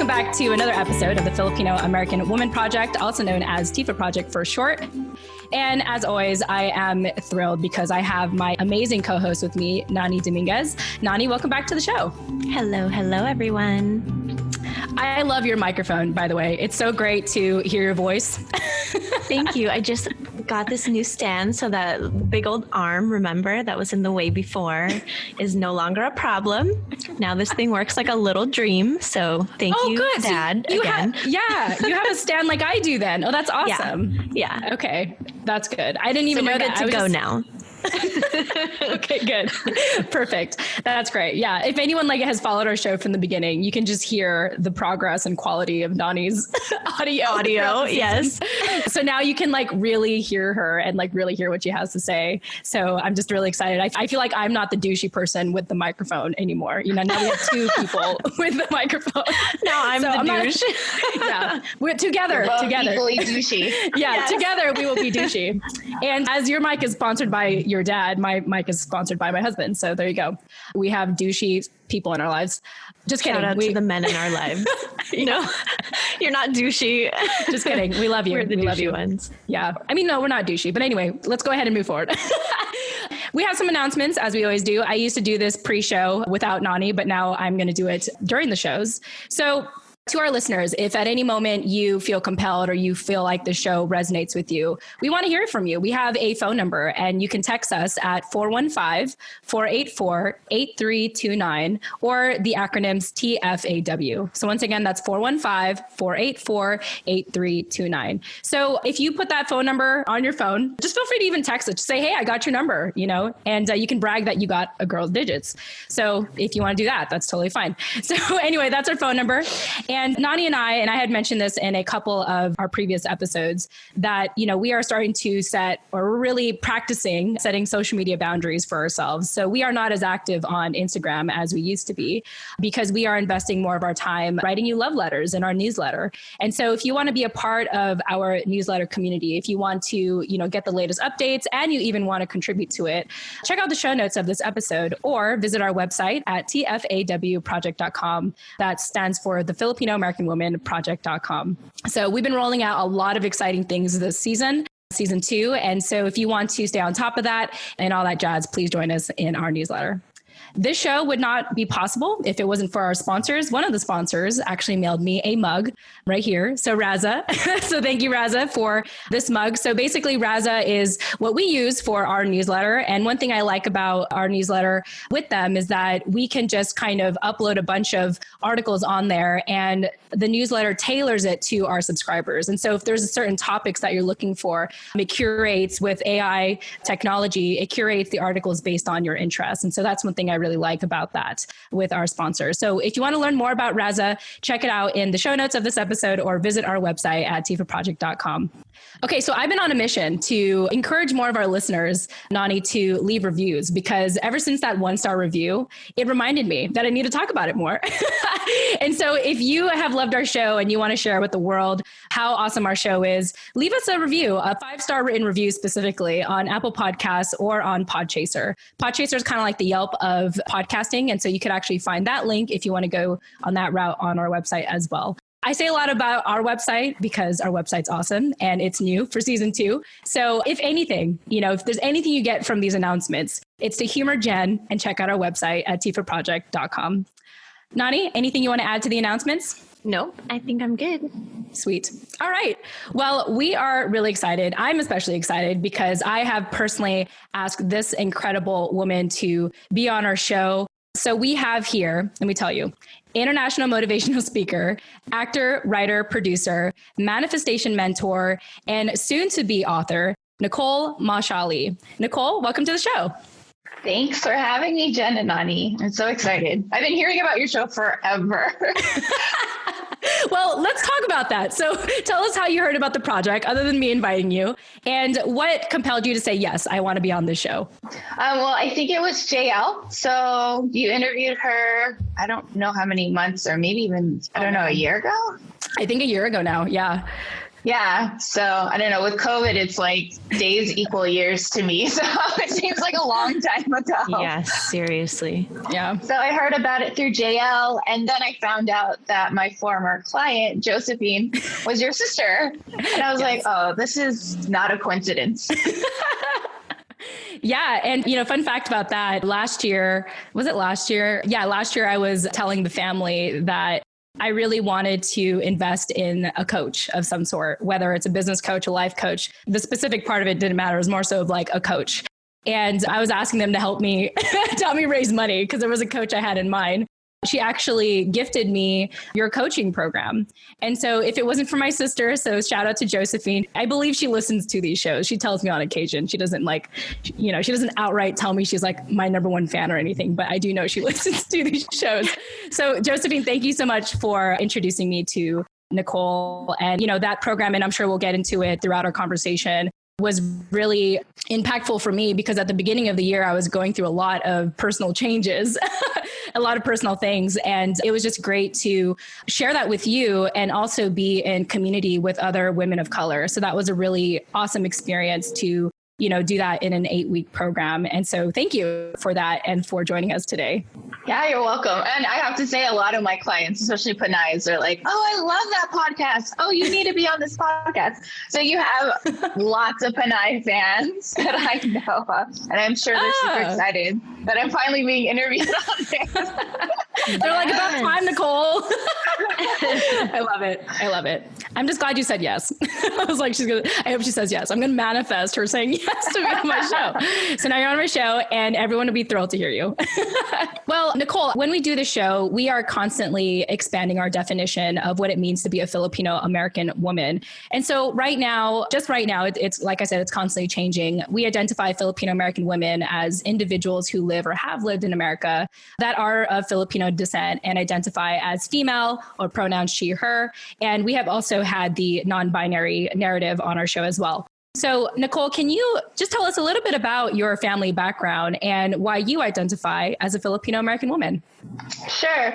back to another episode of the Filipino American Woman Project, also known as TIFA Project for short. And as always, I am thrilled because I have my amazing co-host with me, Nani Dominguez. Nani, welcome back to the show. Hello, everyone. I love your microphone, by the way. It's so great to hear your voice. Thank you. I just got this new stand, so that big old arm, remember, that was in the way before, is no longer a problem. Now this thing works like a little dream. So thank you, good. Dad, So you again. you have a stand like I do then. Oh, that's awesome. Yeah. Okay, that's good. I didn't even So know we're that. good to go now. Okay, good. Perfect. That's great. Yeah. If anyone has followed our show from the beginning, you can just hear the progress and quality of Nani's audio. Yes. So now you can really hear her and really hear what she has to say. So I'm just really excited. I feel like I'm not the douchey person with the microphone anymore. Now we have two people with the microphone. Now I'm the douche. Yeah. We're together. Equally douchey. Yeah. Yes. Together we will be douchey. And as your mic is sponsored by your dad, my mic is sponsored by my husband. So there you go. We have douchey people in our lives. Just kidding. Shout out to the men in our lives. No, you're not douchey. Just kidding. We love you. We're the douchey ones. Yeah. I mean, no, we're not douchey. But anyway, let's go ahead and move forward. We have some announcements, as we always do. I used to do this pre-show without Nani, but now I'm going to do it during the shows. So to our listeners, if at any moment you feel compelled or you feel like the show resonates with you, we want to hear from you. We have a phone number and you can text us at 415-484-8329 or the acronyms TFAW. So once again, that's 415-484-8329. So if you put that phone number on your phone, just feel free to even text it. Just say, hey, I got your number, and you can brag that you got a girl's digits. So if you want to do that, that's totally fine. So anyway, that's our phone number. And Nani and I had mentioned this in a couple of our previous episodes, that, we are starting to we're really practicing setting social media boundaries for ourselves. So we are not as active on Instagram as we used to be because we are investing more of our time writing you love letters in our newsletter. And so if you want to be a part of our newsletter community, if you want to, get the latest updates and you even want to contribute to it, check out the show notes of this episode or visit our website at tfawproject.com. That stands for the Filipino American Woman Project.com. So we've been rolling out a lot of exciting things this season 2. And so if you want to stay on top of that and all that jazz, please join us in our newsletter. This show would not be possible if it wasn't for our sponsors. One of the sponsors actually mailed me a mug right here. So Raza. So thank you, Raza, for this mug. So basically, Raza is what we use for our newsletter. And one thing I like about our newsletter with them is that we can just kind of upload a bunch of articles on there and the newsletter tailors it to our subscribers. And so if there's certain topics that you're looking for, it curates with AI technology, it curates the articles based on your interests. And so that's one thing I really like about that with our sponsor. So if you want to learn more about Raza, check it out in the show notes of this episode or visit our website at tifaproject.com. Okay, so I've been on a mission to encourage more of our listeners, Nani, to leave reviews because ever since that 1-star review, it reminded me that I need to talk about it more. And so if you have loved our show and you want to share with the world how awesome our show is, leave us a review, a 5-star written review specifically on Apple Podcasts or on Podchaser. Podchaser is kind of like the Yelp of podcasting. And so you could actually find that link if you want to go on that route on our website as well. I say a lot about our website because our website's awesome and it's new for season 2. So if anything, if there's anything you get from these announcements, it's to humor Jen and check out our website at tifaproject.com. Nani, anything you want to add to the announcements? Nope, I think I'm good. Sweet. All right. Well, we are really excited. I'm especially excited because I have personally asked this incredible woman to be on our show. So we have here, let me tell you, international motivational speaker, actor, writer, producer, manifestation mentor, and soon to be author, Nicole Maxali. Nicole, welcome to the show. Thanks for having me, Jen and Nani. I'm so excited. I've been hearing about your show forever. Well, let's talk about that. So tell us how you heard about the project, other than me inviting you, and what compelled you to say, yes, I want to be on this show. Well, I think it was JL. So you interviewed her, I don't know how many months or maybe even, a year ago? I think a year ago now. Yeah. Yeah. So I don't know. With COVID, it's like days equal years to me. So it seems like a long time ago. Yes, seriously. Yeah. So I heard about it through JL. And then I found out that my former client, Josephine, was your sister. And I was like, oh, this is not a coincidence. Yeah. And, fun fact about that, last year, was it last year? Yeah, last year I was telling the family that I really wanted to invest in a coach of some sort, whether it's a business coach, a life coach. The specific part of it didn't matter. It was more so of like a coach. And I was asking them to help me raise money because there was a coach I had in mind. She actually gifted me your coaching program. And so if it wasn't for my sister, so shout out to Josephine, I believe she listens to these shows. She tells me on occasion. She doesn't she doesn't outright tell me she's like my number one fan or anything, but I do know she listens to these shows. So Josephine, thank you so much for introducing me to Nicole and, that program. And I'm sure we'll get into it throughout our conversation. Was really impactful for me because at the beginning of the year, I was going through a lot of personal changes, a lot of personal things. And it was just great to share that with you and also be in community with other women of color. So that was a really awesome experience to, do that in an 8-week program. And so thank you for that and for joining us today. Yeah, you're welcome. And I have to say a lot of my clients, especially Pinay, are like, oh, I love that podcast. Oh, you need to be on this podcast. So you have lots of Pinay fans that I know of. And I'm sure they're super excited that I'm finally being interviewed on there. They're like, about time, Nicole. I love it. I'm just glad you said yes. I was like, I hope she says yes. I'm going to manifest her saying yes to be on my show. So now you're on my show and everyone will be thrilled to hear you. Well, Nicole, when we do the show, we are constantly expanding our definition of what it means to be a Filipino American woman. And so right now, it's like I said, it's constantly changing. We identify Filipino American women as individuals who live or have lived in America that are of Filipino descent and identify as female or pronouns she, her. And we have also had the non-binary narrative on our show as well. So, Nicole, can you just tell us a little bit about your family background and why you identify as a Filipino American woman? Sure.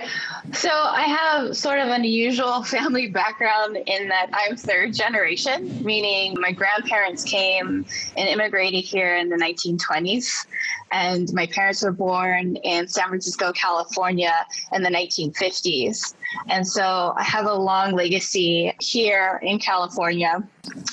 So I have sort of an unusual family background in that I'm third generation, meaning my grandparents came and immigrated here in the 1920s. And my parents were born in San Francisco, California in the 1950s. And so I have a long legacy here in California.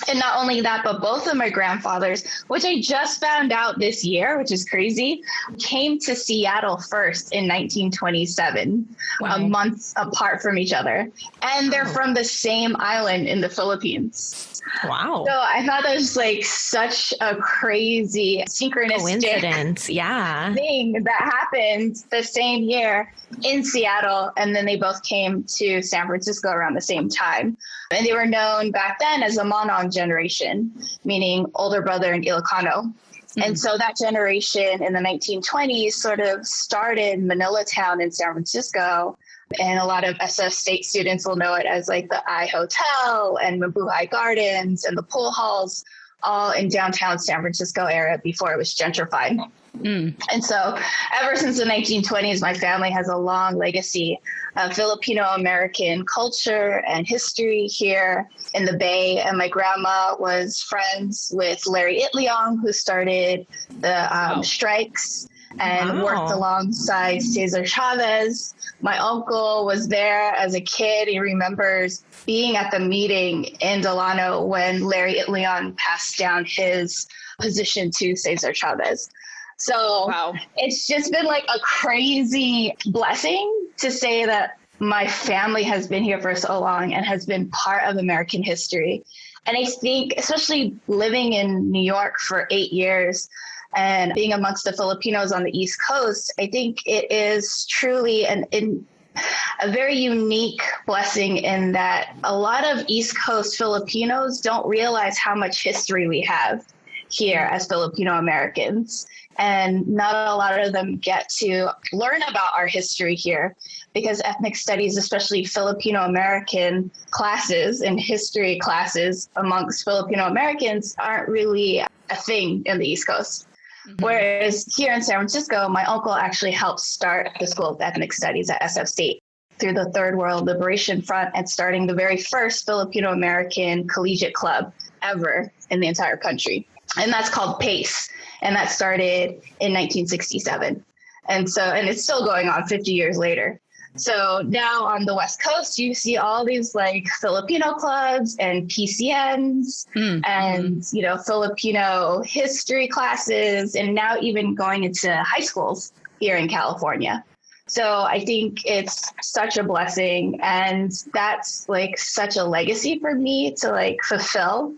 And not only that, but both of my grandfathers, which I just found out this year, which is crazy, came to Seattle first in 1927, wow. A month apart from each other. And they're from the same island in the Philippines. Wow. So I thought that was like such a crazy synchronistic coincidence. Yeah. Thing that happened the same year in Seattle. And then they both came to San Francisco around the same time. And they were known back then as a Manong generation, meaning older brother in Ilocano. Mm-hmm. And so that generation in the 1920s sort of started Manila Town in San Francisco. And a lot of SF State students will know it as like the I Hotel and Mabuhay Gardens and the pool halls, all in downtown San Francisco area before it was gentrified. Mm. And so ever since the 1920s, my family has a long legacy of Filipino American culture and history here in the Bay. And my grandma was friends with Larry Itliong, who started the strikes and worked alongside Cesar Chavez. My uncle was there as a kid. He remembers being at the meeting in Delano when Larry Itliong passed down his position to Cesar Chavez. So It's just been like a crazy blessing to say that my family has been here for so long and has been part of American history. And I think, especially living in New York for 8 years and being amongst the Filipinos on the East Coast, I think it is truly a very unique blessing in that a lot of East Coast Filipinos don't realize how much history we have here as Filipino Americans. And not a lot of them get to learn about our history here because ethnic studies, especially Filipino American classes and history classes amongst Filipino Americans, aren't really a thing in the East Coast. Mm-hmm. Whereas here in San Francisco, my uncle actually helped start the School of Ethnic Studies at SF State. through the Third World Liberation Front and starting the very first Filipino American collegiate club ever in the entire country. And that's called PACE. And that started in 1967. And it's still going on 50 years later. So now on the West Coast, you see all these like Filipino clubs and PCNs and, Filipino history classes, and now even going into high schools here in California. So I think it's such a blessing, and that's like such a legacy for me to like fulfill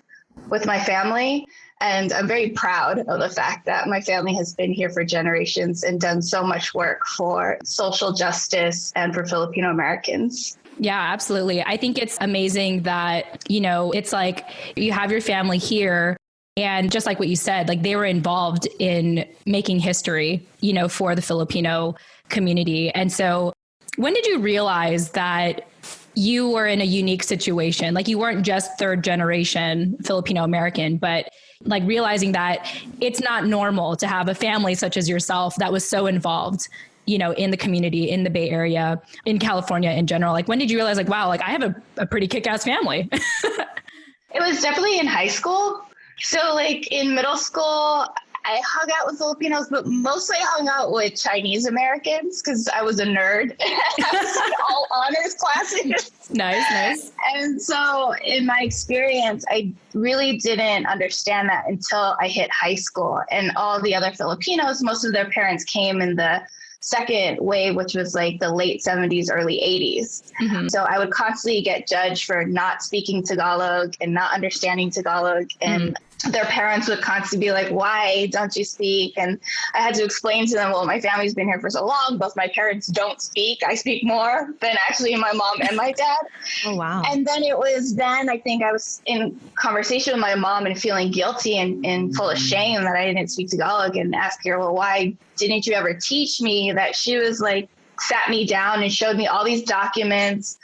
with my family. And I'm very proud of the fact that my family has been here for generations and done so much work for social justice and for Filipino Americans. Yeah, absolutely. I think it's amazing that, it's like you have your family here, and just like what you said, like they were involved in making history, for the Filipino community. And so when did you realize that you were in a unique situation? Like you weren't just third generation Filipino American, but like realizing that it's not normal to have a family such as yourself that was so involved, in the community, in the Bay Area, in California in general. Like when did you realize like, wow, like I have a pretty kick-ass family? It was definitely in high school. So like in middle school, I hung out with Filipinos, but mostly I hung out with Chinese Americans because I was a nerd. I was in all honors classes. Nice. And so in my experience, I really didn't understand that until I hit high school. And all the other Filipinos, most of their parents came in the second wave, which was like the late 70s, early 80s. Mm-hmm. So I would constantly get judged for not speaking Tagalog and not understanding Tagalog. And their parents would constantly be like, why don't you speak? And I had to explain to them, well, my family's been here for so long. Both my parents don't speak. I speak more than actually my mom and my dad. Oh, wow. And then I think I was in conversation with my mom and feeling guilty and full of shame that I didn't speak Tagalog, and asked her, well, why didn't you ever teach me? That she was like, sat me down and showed me all these documents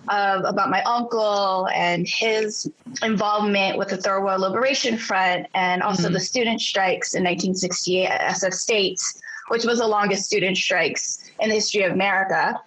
about my uncle and his involvement with the Third World Liberation Front, and also the student strikes in 1968 at SF State, which was the longest student strikes in the history of America.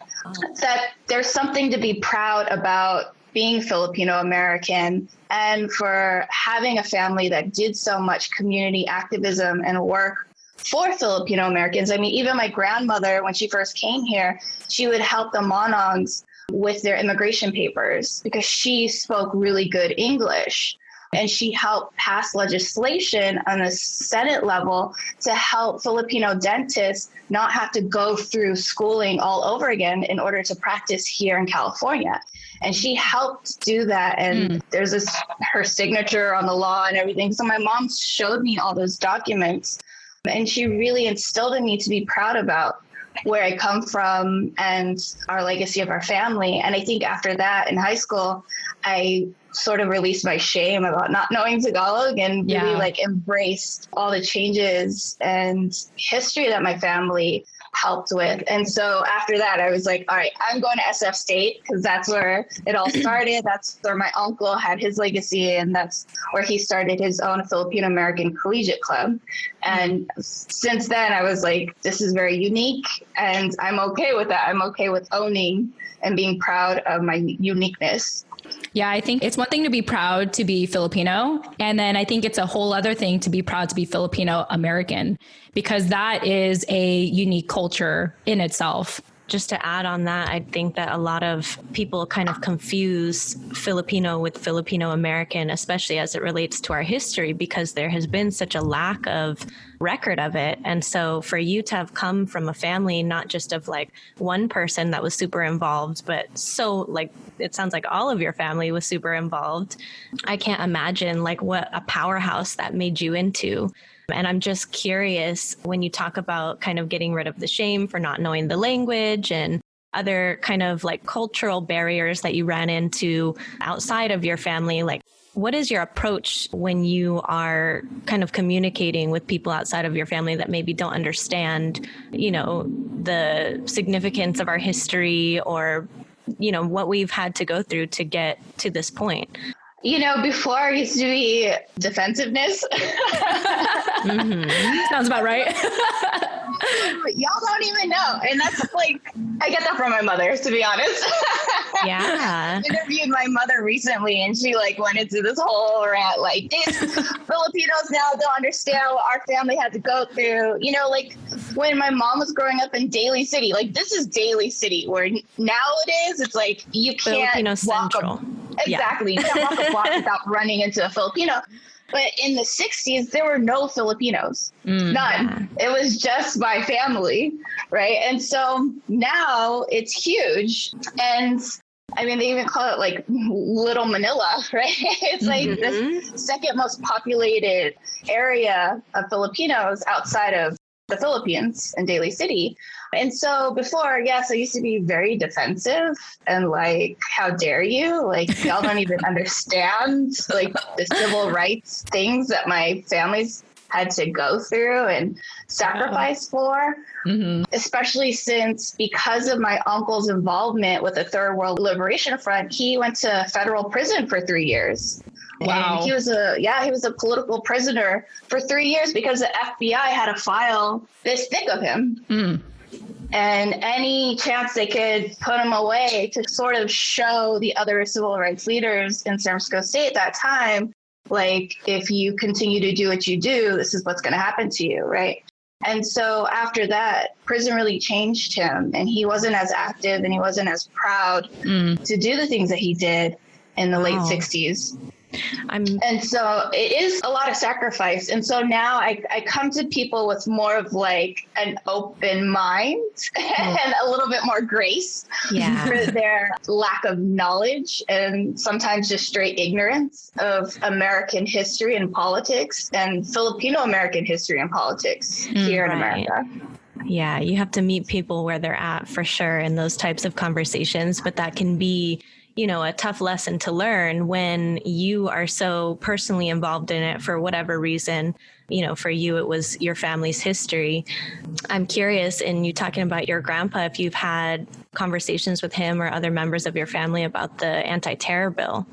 That there's something to be proud about being Filipino American, and for having a family that did so much community activism and work for Filipino Americans. I mean, even my grandmother, when she first came here, she would help the Monongs with their immigration papers because she spoke really good English. And she helped pass legislation on the Senate level to help Filipino dentists not have to go through schooling all over again in order to practice here in California. And she helped do that. And there's her signature on the law and everything. So my mom showed me all those documents, and she really instilled in me to be proud about where I come from and our legacy of our family. And I think after that in high school, I sort of released my shame about not knowing Tagalog and really like embraced all the changes and history that my family helped with. And so after that, I was like, all right, I'm going to SF State because that's where it all started. That's where my uncle had his legacy, and that's where he started his own Filipino American collegiate club. And since then, I was like, this is very unique, and I'm okay with that. I'm okay with owning and being proud of my uniqueness. Yeah, I think it's one thing to be proud to be Filipino. And then I think it's a whole other thing to be proud to be Filipino American, because that is a unique culture in itself. Just to add on that, I think that a lot of people kind of confuse Filipino with Filipino American, especially as it relates to our history, because there has been such a lack of record of it. And so for you to have come from a family, not just of like one person that was super involved, but so like, it sounds like all of your family was super involved. I can't imagine like what a powerhouse that made you into. And I'm just curious, when you talk about kind of getting rid of the shame for not knowing the language and other kind of like cultural barriers that you ran into outside of your family, like what is your approach when you are kind of communicating with people outside of your family that maybe don't understand, the significance of our history or, what we've had to go through to get to this point? Before I used to be defensiveness. Sounds about right. Y'all don't even know. And that's like, I get that from my mother, to be honest. Yeah. I interviewed my mother recently and she went into this whole rant, these Filipinos now don't understand what our family had to go through. When my mom was growing up in Daly City, this is Daly City, where nowadays it's you can't Filipino Central. Exactly. You can't walk a block without running into a Filipino. But in the 60s, there were no Filipinos, none. Yeah. It was just my family, right? And so now it's huge. And I mean, they even call it Little Manila, right? It's the second most populated area of Filipinos outside of the Philippines in Daly City. And so before, yes, I used to be very defensive and how dare you? Y'all don't even understand the civil rights things that my family's had to go through and sacrifice for, especially since because of my uncle's involvement with the Third World Liberation Front, he went to federal prison for 3 years. Wow. And he was a political prisoner for 3 years because the FBI had a file this thick of him. And any chance they could put him away to sort of show the other civil rights leaders in San Francisco State at that time, if you continue to do what you do, this is what's going to happen to you, right? And so after that, prison really changed him, and he wasn't as active and he wasn't as proud to do the things that he did in the late 60s. And so it is a lot of sacrifice. And so now I come to people with more of an open mind and a little bit more grace for their lack of knowledge and sometimes just straight ignorance of American history and politics and Filipino American history and politics here in America. Yeah, you have to meet people where they're at for sure in those types of conversations, but that can be a tough lesson to learn when you are so personally involved in it for whatever reason. For you, it was your family's history. I'm curious, in you talking about your grandpa, if you've had conversations with him or other members of your family about the anti-terror bill.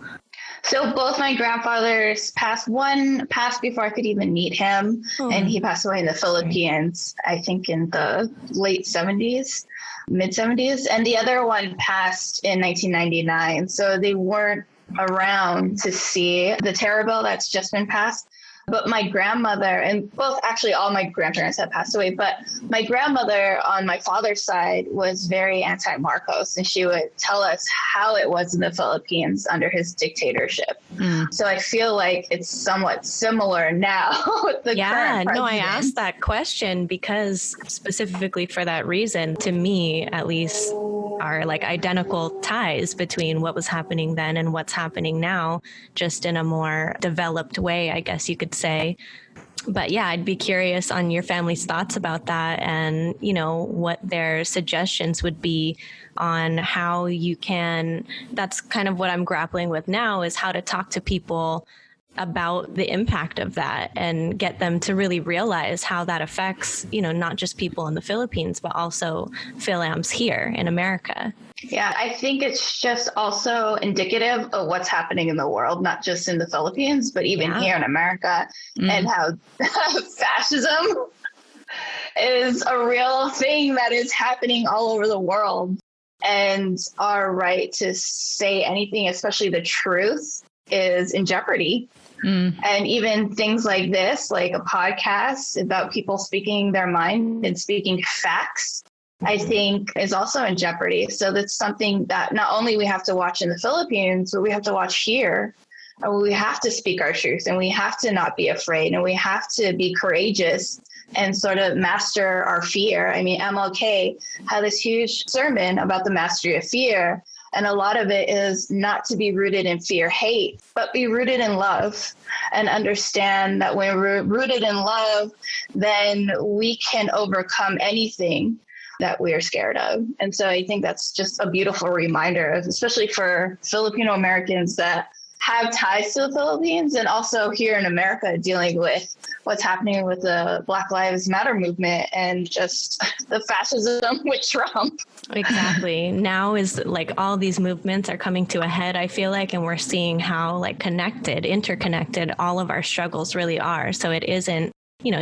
So both my grandfathers passed. One passed before I could even meet him, and he passed away in the Philippines, I think in the late 70s. Mid-70s, and the other one passed in 1999. So they weren't around to see the terror bill that's just been passed. But my grandmother, and actually all my grandparents have passed away, but my grandmother on my father's side was very anti-Marcos, and she would tell us how it was in the Philippines under his dictatorship. So I feel like it's somewhat similar now with the current president. I asked that question because specifically for that reason, to me at least, are identical ties between what was happening then and what's happening now, just in a more developed way, I guess you could say. But yeah, I'd be curious on your family's thoughts about that and, what their suggestions would be on how you can, that's kind of what I'm grappling with now, is how to talk to people about the impact of that and get them to really realize how that affects, not just people in the Philippines, but also Fil-Ams here in America. Yeah, I think it's just also indicative of what's happening in the world, not just in the Philippines, but even here in America, and how fascism is a real thing that is happening all over the world. And our right to say anything, especially the truth, is in jeopardy. And even things like this, like a podcast about people speaking their mind and speaking facts, I think is also in jeopardy. So that's something that not only we have to watch in the Philippines, but we have to watch here. And we have to speak our truth, and we have to not be afraid, and we have to be courageous and sort of master our fear. I mean, MLK had this huge sermon about the mastery of fear. And a lot of it is not to be rooted in fear, hate, but be rooted in love, and understand that when we're rooted in love, then we can overcome anything that we are scared of. And so I think that's just a beautiful reminder, especially for Filipino Americans, that have ties to the Philippines, and also here in America dealing with what's happening with the Black Lives Matter movement and just the fascism with Trump. Exactly. Now is like all these movements are coming to a head, I feel like, and we're seeing how like interconnected all of our struggles really are. So it isn't,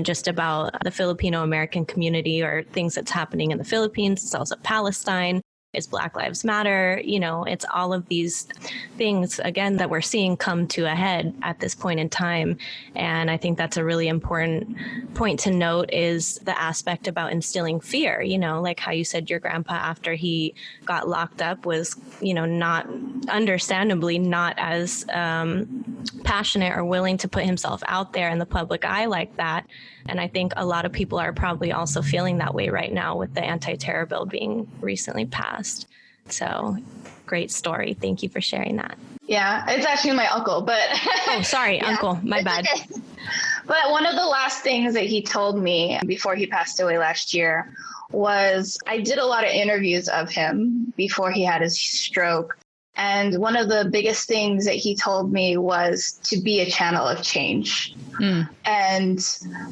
just about the Filipino American community or things that's happening in the Philippines. It's also Palestine. It's Black Lives Matter. It's all of these things, again, that we're seeing come to a head at this point in time. And I think that's a really important point to note is the aspect about instilling fear, like how you said your grandpa, after he got locked up, was, not understandably not as passionate or willing to put himself out there in the public eye like that. And I think a lot of people are probably also feeling that way right now with the anti-terror bill being recently passed. So great story. Thank you for sharing that. Yeah, it's actually my uncle, but... Oh, sorry, yeah. Uncle, my bad. Okay. But one of the last things that he told me before he passed away last year was I did a lot of interviews of him before he had his stroke. And one of the biggest things that he told me was to be a channel of change. And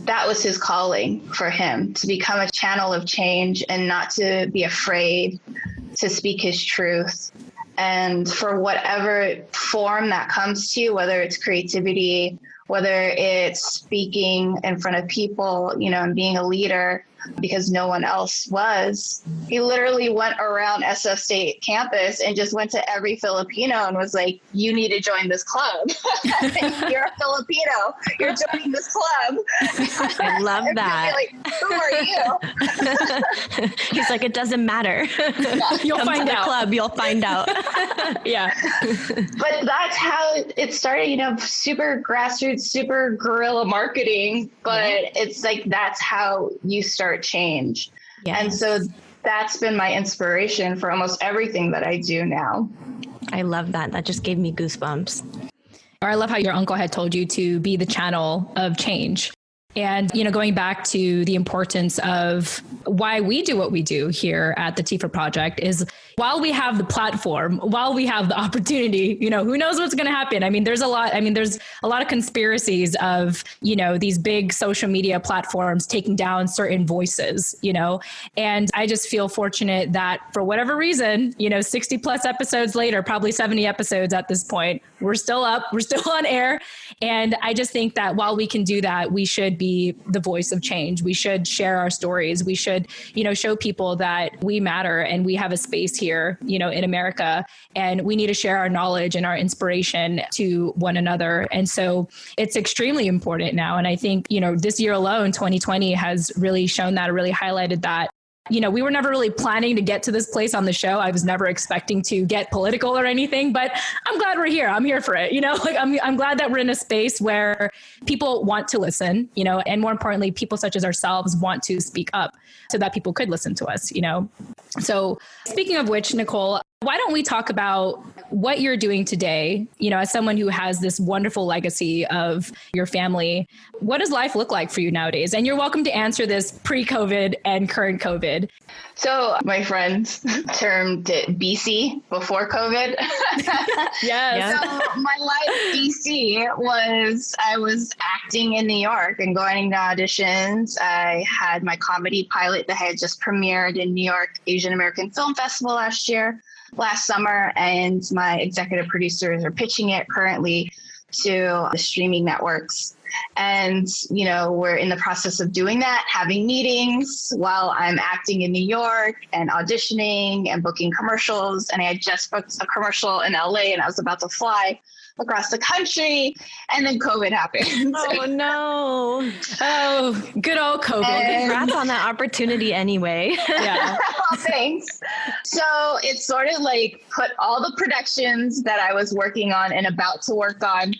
that was his calling for him, to become a channel of change and not to be afraid to speak his truth. And for whatever form that comes to you, whether it's creativity, whether it's speaking in front of people, and being a leader, because no one else was. He literally went around SF State campus and just went to every Filipino and was like, you need to join this club. You're a Filipino. You're joining this club. I love that. Like, who are you? He's like, it doesn't matter. Yeah. You'll find out. Club, you'll find out. Yeah. But that's how it started, super grassroots, super guerrilla marketing. But it's like, that's how you start change. Yes. And so that's been my inspiration for almost everything that I do now. I love that. That just gave me goosebumps. I love how your uncle had told you to be the channel of change. And, going back to the importance of why we do what we do here at the Tifa Project is while we have the platform, while we have the opportunity, who knows what's going to happen? There's a lot of conspiracies of, these big social media platforms taking down certain voices, and I just feel fortunate that for whatever reason, 60 plus episodes later, probably 70 episodes at this point, we're still up, we're still on air. And I just think that while we can do that, we should be the voice of change. We should share our stories. We should, show people that we matter and we have a space here, in America, and we need to share our knowledge and our inspiration to one another. And so it's extremely important now. And I think, this year alone, 2020 has really shown that, really highlighted that. We were never really planning to get to this place on the show. I was never expecting to get political or anything, but I'm glad we're here. I'm here for it. I'm glad that we're in a space where people want to listen, and more importantly, people such as ourselves want to speak up so that people could listen to us, So speaking of which, Nicole, why don't we talk about what you're doing today, as someone who has this wonderful legacy of your family? What does life look like for you nowadays? And you're welcome to answer this pre-COVID and current COVID. So my friends termed it BC, before COVID. Yes. So my life BC was, I was acting in New York and going to auditions. I had my comedy pilot that had just premiered in New York Asian American Film Festival last summer, and my executive producers are pitching it currently to the streaming networks. And, we're in the process of doing that, having meetings while I'm acting in New York and auditioning and booking commercials. And I had just booked a commercial in LA and I was about to fly across the country, and then COVID happened. Oh no. Oh, good old COVID. Congrats on that opportunity anyway. Yeah. Well, thanks. So it sort of like put all the productions that I was working on and about to work on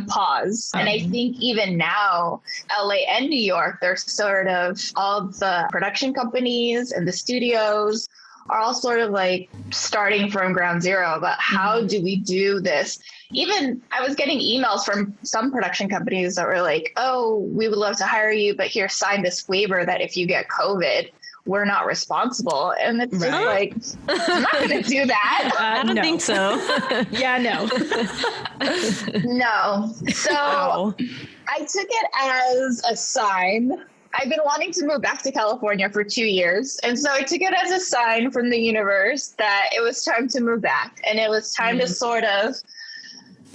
pause. And I think even now, LA and New York, they're sort of all the production companies and the studios are all sort of like starting from ground zero about how do we do this? Even I was getting emails from some production companies that were like, oh, we would love to hire you, but here, sign this waiver that if you get COVID, we're not responsible. And it's just like, I'm not going to do that. I don't think so. Yeah, no. No. So I took it as a sign. I've been wanting to move back to California for 2 years. And so I took it as a sign from the universe that it was time to move back. And it was time to sort of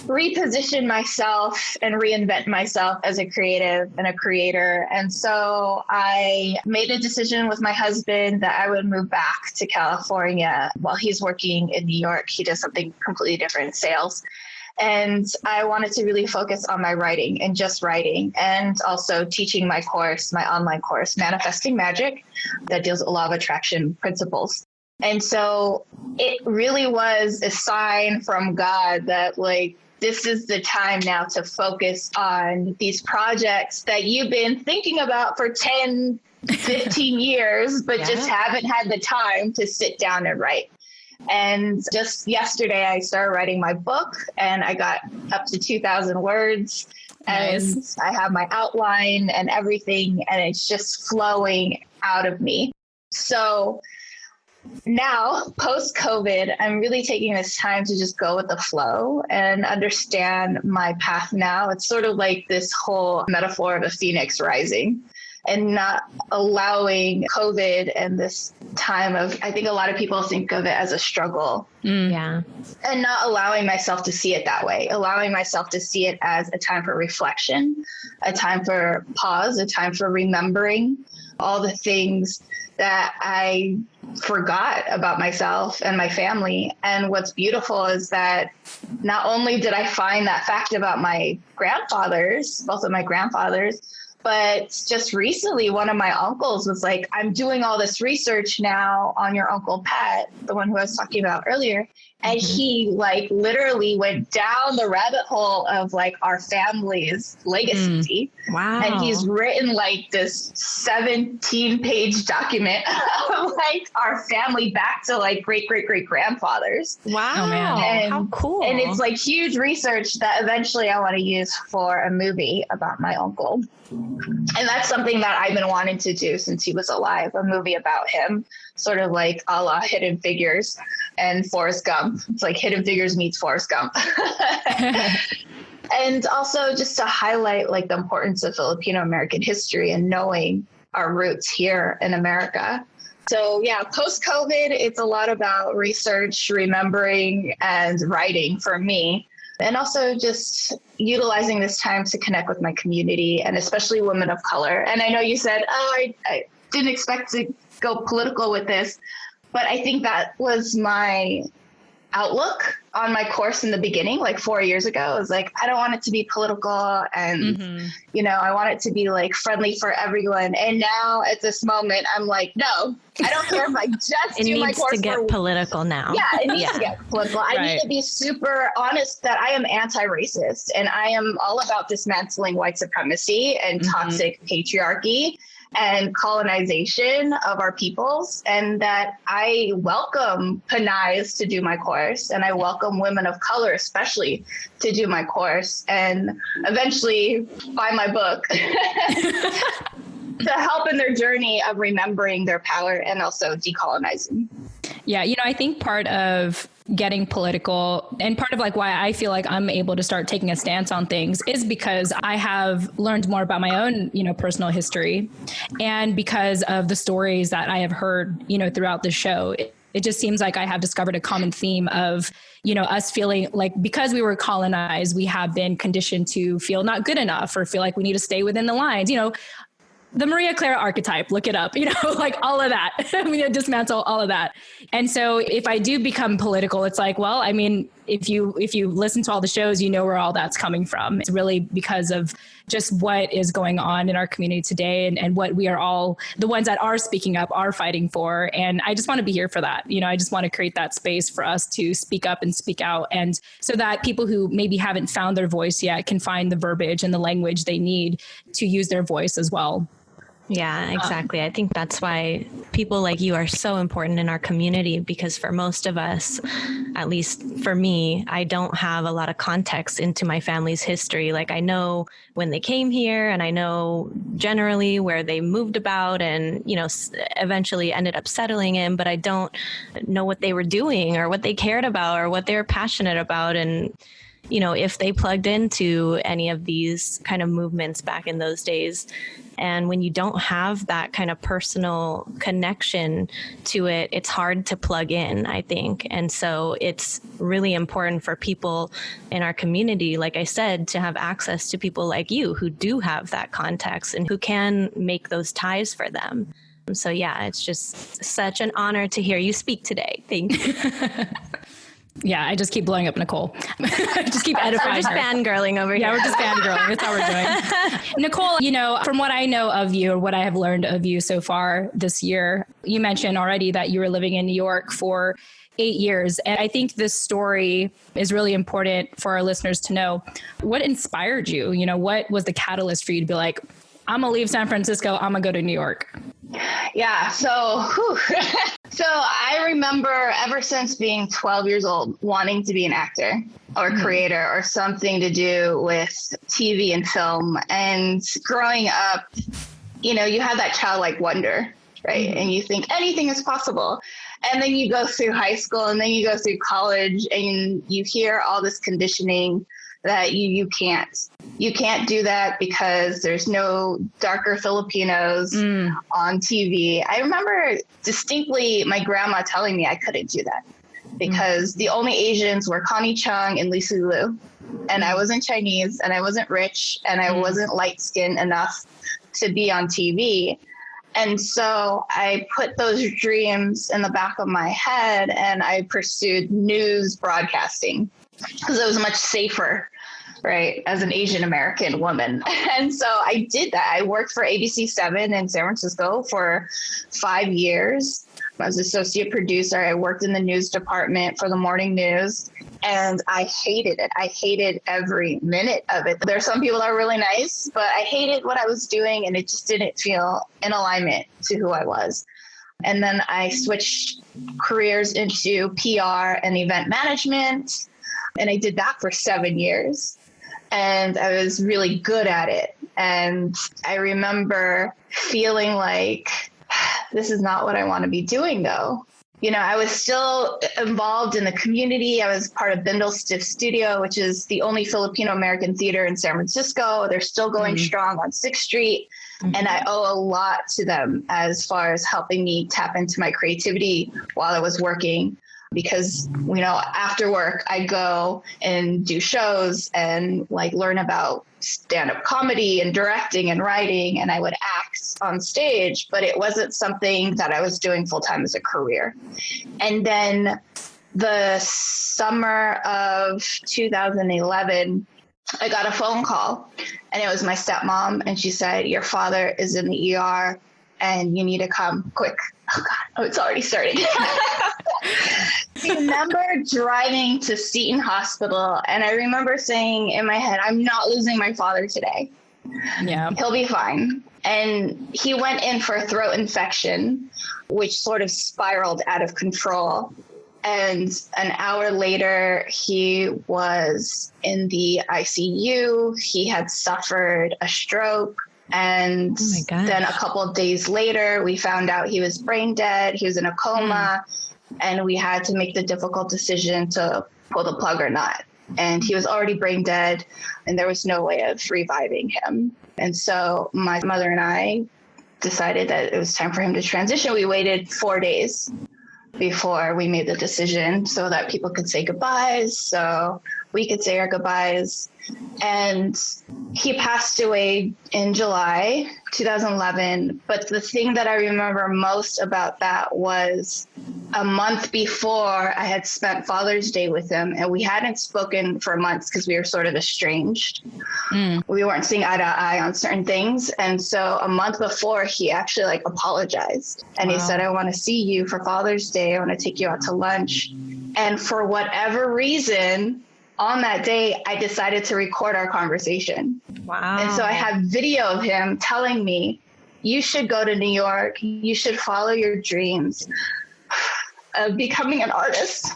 reposition myself and reinvent myself as a creative and a creator. And so I made a decision with my husband that I would move back to California while he's working in New York. He does something completely different, sales. And I wanted to really focus on my writing and just writing, and also teaching my course, my online course, Manifesting Magic, that deals with a law of attraction principles. And so it really was a sign from God that, like, this is the time now to focus on these projects that you've been thinking about for 10, 15 years, but just haven't had the time to sit down and write. And just yesterday, I started writing my book, and I got up to 2,000 words. And I have my outline and everything, and it's just flowing out of me. So now, post-COVID, I'm really taking this time to just go with the flow and understand my path now. It's sort of like this whole metaphor of a phoenix rising, and not allowing COVID and this time of, I think a lot of people think of it as a struggle. Yeah. And not allowing myself to see it that way, allowing myself to see it as a time for reflection, a time for pause, a time for remembering all the things that I forgot about myself and my family. And what's beautiful is that not only did I find that fact about my grandfathers, both of my grandfathers, but just recently, one of my uncles was like, I'm doing all this research now on your Uncle Pat, the one who I was talking about earlier. And he like literally went down the rabbit hole of like our family's legacy. Wow. And he's written like this 17-page document of like our family back to like great grandfathers. Wow. Oh, man. And, how cool. And it's like huge research that eventually I want to use for a movie about my uncle. And that's something that I've been wanting to do since he was alive, a movie about him, sort of like a la Hidden Figures and Forrest Gump. It's like Hidden Figures meets Forrest Gump. And also just to highlight like the importance of Filipino American history and knowing our roots here in America. So yeah, post-COVID, it's a lot about research, remembering, and writing for me. And also just utilizing this time to connect with my community, and especially women of color. And I know you said, I didn't expect to go political with this, but I think that was my outlook on my course in the beginning, like 4 years ago. It was like, I don't want it to be political, and, you know, I want it to be like friendly for everyone. And now at this moment, I'm like, no, I don't care if I just do my course. It needs to get political now. Yeah, it needs to get political. I need to be super honest that I am anti-racist, and I am all about dismantling white supremacy and toxic patriarchy and colonization of our peoples, and that I welcome Pinays to do my course, and I welcome women of color especially to do my course, and eventually buy my book to help in their journey of remembering their power and also decolonizing. Yeah, you know, I think part of getting political and part of like why I feel like I'm able to start taking a stance on things is because I have learned more about my own, you know, personal history, and because of the stories that I have heard, you know, throughout the show. It just seems like I have discovered a common theme of, you know, us feeling like because we were colonized, we have been conditioned to feel not good enough or feel like we need to stay within the lines, you know. The Maria Clara archetype, look it up, you know, like all of that. I'm going to dismantle all of that. And so if I do become political, it's like, well, I mean, if you listen to all the shows, you know where all that's coming from. It's really because of just what is going on in our community today, and what we are all, the ones that are speaking up, are fighting for. And I just want to be here for that. You know, I just want to create that space for us to speak up and speak out, and so that people who maybe haven't found their voice yet can find the verbiage and the language they need to use their voice as well. Yeah, exactly. I think that's why people like you are so important in our community, because for most of us, at least for me, I don't have a lot of context into my family's history. Like I know when they came here and I know generally where they moved about and, you know, eventually ended up settling in, but I don't know what they were doing or what they cared about or what they were passionate about. And you know, if they plugged into any of these kind of movements back in those days. And when you don't have that kind of personal connection to it, it's hard to plug in, I think. And so it's really important for people in our community, like I said, to have access to people like you who do have that context and who can make those ties for them. So yeah, it's just such an honor to hear you speak today. Thank you. Yeah, I just keep blowing up Nicole. I just keep edifying We're just fangirling over here. Yeah, we're just fangirling. That's how we're doing. Nicole, you know, from what I know of you or what I have learned of you so far this year, you mentioned already that you were living in New York for 8 years. And I think this story is really important for our listeners to know. What inspired you? You know, what was the catalyst for you to be like, I'm going to leave San Francisco, I'm going to go to New York? Yeah. So, so I remember ever since being 12 years old, wanting to be an actor or creator or something to do with TV and film. And growing up, you know, you have that childlike wonder, right? And you think anything is possible. And then you go through high school and then you go through college and you hear all this conditioning that you can't do that because there's no darker Filipinos on TV. I remember distinctly my grandma telling me I couldn't do that because the only Asians were Connie Chung and Lisa Liu. And I wasn't Chinese and I wasn't rich and I wasn't light skinned enough to be on TV. And so I put those dreams in the back of my head and I pursued news broadcasting because it was much safer, right, as an Asian American woman. And so I did that. I worked for ABC7 in San Francisco for 5 years. I was associate producer. I worked in the news department for the morning news, and I hated it. I hated every minute of it. There are some people that are really nice, but I hated what I was doing, and it just didn't feel in alignment to who I was. And then I switched careers into PR and event management. And I did that for 7 years and I was really good at it. And I remember feeling like this is not what I want to be doing though. You know, I was still involved in the community. I was part of Bindle Stiff Studio, which is the only Filipino American theater in San Francisco. They're still going strong on 6th Street. And I owe a lot to them as far as helping me tap into my creativity while I was working. Because, you know, after work, I go and do shows and like learn about stand-up comedy and directing and writing, and I would act on stage, but it wasn't something that I was doing full-time as a career. And then the summer of 2011, I got a phone call and it was my stepmom, and she said, "Your father is in the ER and you need to come quick." Oh God, oh, it's already starting. I remember driving to Seton Hospital and I remember saying in my head, I'm not losing my father today. Yeah. He'll be fine. And he went in for a throat infection, which sort of spiraled out of control. And an hour later, he was in the ICU. He had suffered a stroke. And then a couple of days later, we found out he was brain dead. He was in a coma. And we had to make the difficult decision to pull the plug or not. And he was already brain dead, and there was no way of reviving him. And so my mother and I decided that it was time for him to transition. We waited 4 days before we made the decision so that people could say goodbyes, so we could say our goodbyes. And he passed away in July 2011. But the thing that I remember most about that was a month before I had spent Father's Day with him, and we hadn't spoken for months because we were sort of estranged. We weren't seeing eye to eye on certain things. And so a month before, he actually like apologized. And he said, "I want to see you for Father's Day. I want to take you out to lunch." And for whatever reason, on that day, I decided to record our conversation. Wow. And so I have video of him telling me, you should go to New York. You should follow your dreams of becoming an artist.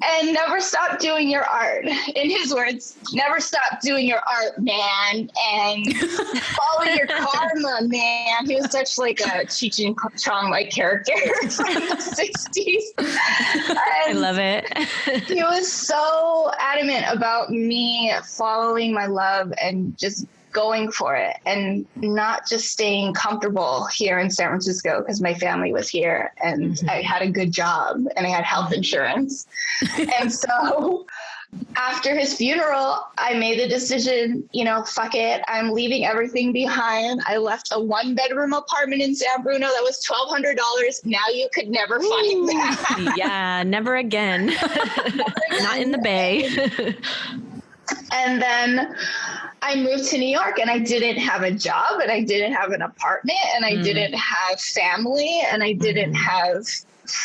And never stop doing your art. In his words, never stop doing your art, man. And follow your karma, man. He was such like a Cheech and Chong-like character from the 60s. I love it. He was so adamant about me following my love and just going for it and not just staying comfortable here in San Francisco because my family was here and I had a good job and I had health insurance. And so after his funeral, I made the decision, fuck it. I'm leaving everything behind. I left a 1-bedroom apartment in San Bruno that was $1,200. Now you could never find that. Yeah, never again. Not in the Bay. And then I moved to New York and I didn't have a job and I didn't have an apartment and I didn't have family and I didn't have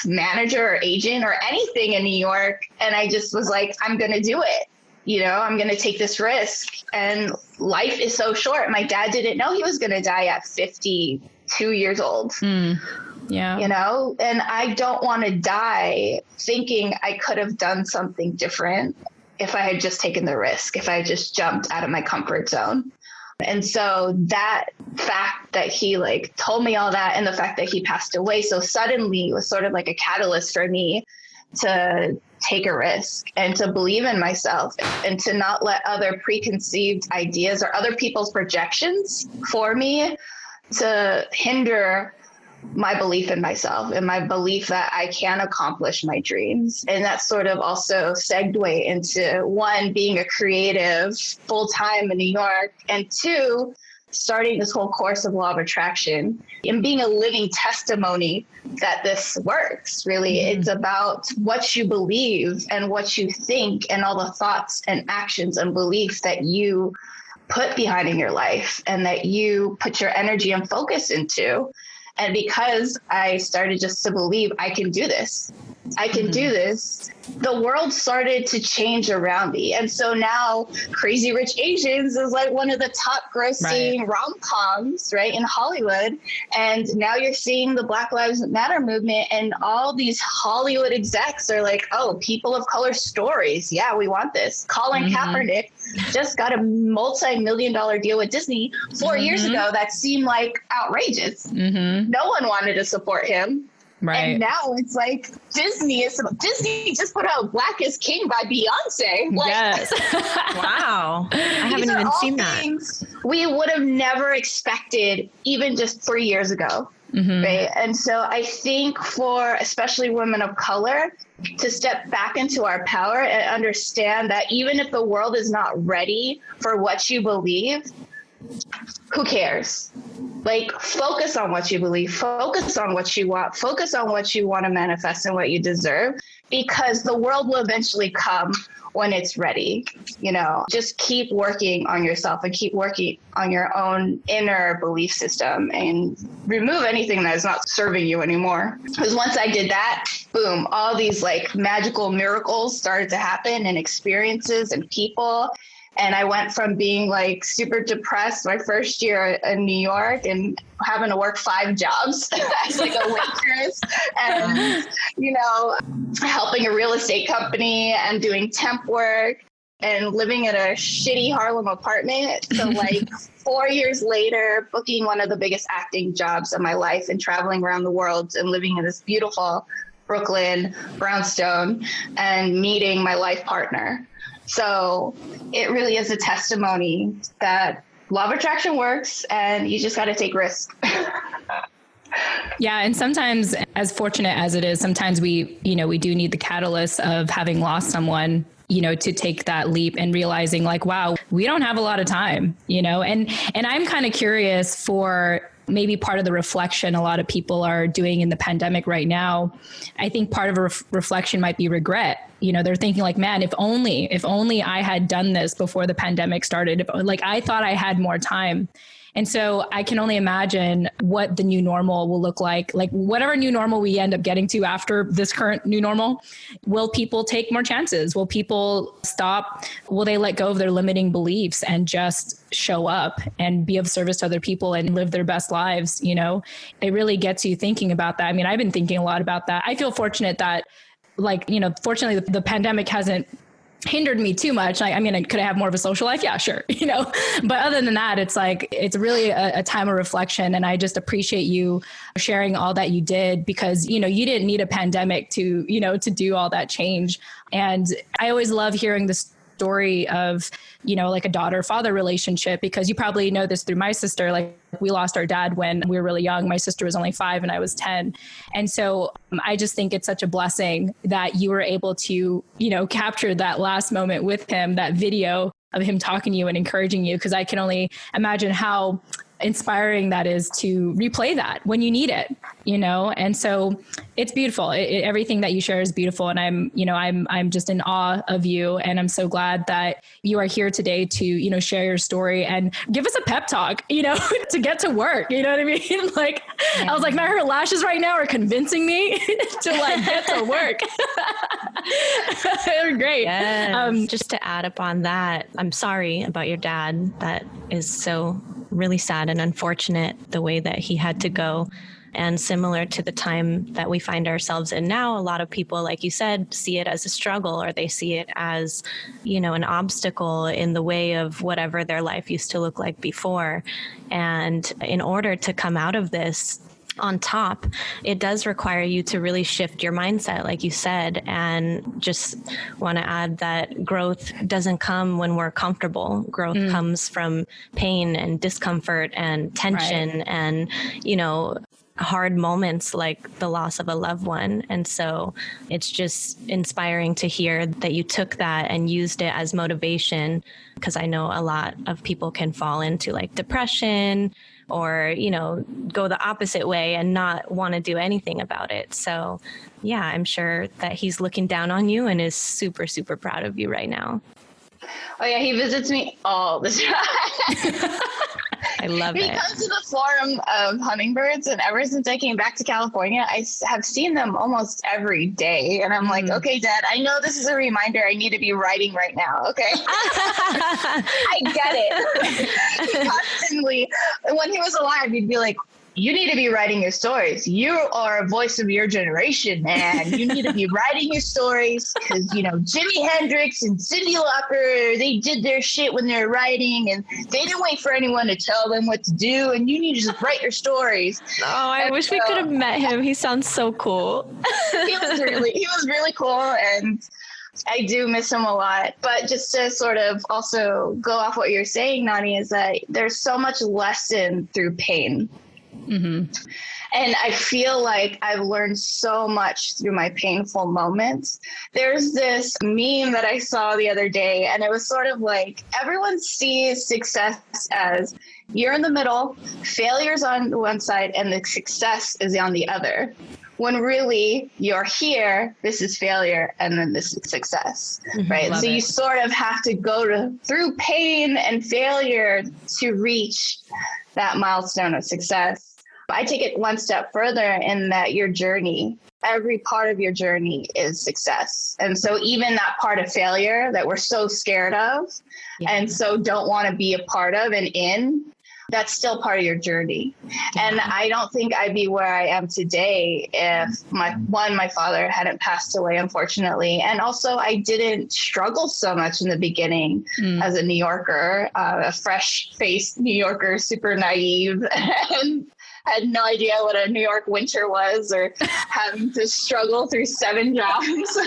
manager or agent or anything in New York. And I just was like, I'm going to do it. I'm going to take this risk. And life is so short. My dad didn't know he was going to die at 52 years old. Yeah. And I don't want to die thinking I could have done something different if I had just taken the risk, if I had just jumped out of my comfort zone. And so that fact that he told me all that and the fact that he passed away so suddenly was sort of like a catalyst for me to take a risk and to believe in myself and to not let other preconceived ideas or other people's projections for me to hinder my belief in myself and my belief that I can accomplish my dreams. And that sort of also segued into 1, being a creative full-time in New York, and 2, starting this whole course of law of attraction and being a living testimony that this works. Really, it's about what you believe and what you think and all the thoughts and actions and beliefs that you put behind in your life and that you put your energy and focus into. And because I started just to believe I can do this, the world started to change around me. And so now Crazy Rich Asians is one of the top grossing rom-coms, in Hollywood. And now you're seeing the Black Lives Matter movement and all these Hollywood execs are like, oh, people of color stories. Yeah, we want this. Colin Kaepernick just got a multi-million-dollar deal with Disney 4 years ago that seemed outrageous. No one wanted to support him. Right. And now it's Disney just put out Black is King by Beyonce. Yes. Wow. I haven't even seen that. We would have never expected even just 3 years ago. Right. And so I think for especially women of color to step back into our power and understand that even if the world is not ready for what you believe, who cares? Focus on what you believe, focus on what you want, focus on what you want to manifest and what you deserve, because the world will eventually come when it's ready. Just keep working on yourself and keep working on your own inner belief system and remove anything that is not serving you anymore. Because once I did that, boom, all these magical miracles started to happen and experiences and people. And I went from being super depressed my first year in New York and having to work 5 jobs as a waitress and, helping a real estate company and doing temp work and living in a shitty Harlem apartment. So 4 years later, booking one of the biggest acting jobs of my life and traveling around the world and living in this beautiful Brooklyn brownstone and meeting my life partner. So it really is a testimony that law of attraction works and you just got to take risks. Yeah. And sometimes, as fortunate as it is, sometimes we do need the catalyst of having lost someone, to take that leap and realizing wow, we don't have a lot of time, and I'm kind of curious for maybe part of the reflection a lot of people are doing in the pandemic right now. I think part of a reflection might be regret. They're thinking man, if only I had done this before the pandemic started, I thought I had more time. And so I can only imagine what the new normal will look like whatever new normal we end up getting to after this current new normal. Will people take more chances? Will people stop? Will they let go of their limiting beliefs and just show up and be of service to other people and live their best lives? You know, it really gets you thinking about that. I mean, I've been thinking a lot about that. I feel fortunate that, fortunately the pandemic hasn't hindered me too much. I mean, could I have more of a social life? Yeah, sure. But other than that, it's really a time of reflection. And I just appreciate you sharing all that you did, because, you didn't need a pandemic to do all that change. And I always love hearing this story of, a daughter-father relationship, because you probably know this through my sister. Like, we lost our dad when we were really young. My sister was only 5 and I was 10. And so I just think it's such a blessing that you were able to, capture that last moment with him, that video of him talking to you and encouraging you, because I can only imagine how inspiring that is to replay that when you need it, and so it's beautiful. Everything that you share is beautiful. And I'm just in awe of you. And I'm so glad that you are here today to, share your story and give us a pep talk, to get to work. You know what I mean? I was like, her lashes right now are convincing me to get to work. They're great. Yes. Just to add upon that, I'm sorry about your dad. That is so really sad and unfortunate, the way that he had to go. And similar to the time that we find ourselves in now, a lot of people, like you said, see it as a struggle, or they see it as, an obstacle in the way of whatever their life used to look like before. And in order to come out of this on top, it does require you to really shift your mindset, like you said. And just want to add that growth doesn't come when we're comfortable. Growth comes from pain and discomfort and tension, right, and, hard moments like the loss of a loved one. And so it's just inspiring to hear that you took that and used it as motivation, because I know a lot of people can fall into depression or, go the opposite way and not want to do anything about it. So yeah, I'm sure that he's looking down on you and is super, super proud of you right now. Oh yeah, he visits me all the time. I love it. He comes to the forum of hummingbirds, and ever since I came back to California, I have seen them almost every day. And I'm like, okay, Dad, I know this is a reminder I need to be writing right now. Okay. I get it. He constantly, when he was alive, he'd be like, you need to be writing your stories. You are a voice of your generation, man. You need to be writing your stories because, Jimi Hendrix and Cyndi Lauper, they did their shit when they were writing, and they didn't wait for anyone to tell them what to do, and you need to just write your stories. Oh, I wish we could have met him. He sounds so cool. He was really cool, and I do miss him a lot. But just to sort of also go off what you're saying, Nani, is that there's so much lesson through pain. Mm-hmm. And I feel like I've learned so much through my painful moments. There's this meme that I saw the other day, and it was sort of like everyone sees success as you're in the middle, failure's on one side, and the success is on the other. When really you're here, this is failure, and then this is success, right? So you sort of have to go through pain and failure to reach that milestone of success. I take it one step further in that your journey, every part of your journey is success. And so even that part of failure that we're so scared of and so don't want to be a part of and in, that's still part of your journey. And I don't think I'd be where I am today if my father hadn't passed away, unfortunately. And also I didn't struggle so much in the beginning as a New Yorker, a fresh-faced New Yorker, super naive, and had no idea what a New York winter was, or having to struggle through 7 jobs.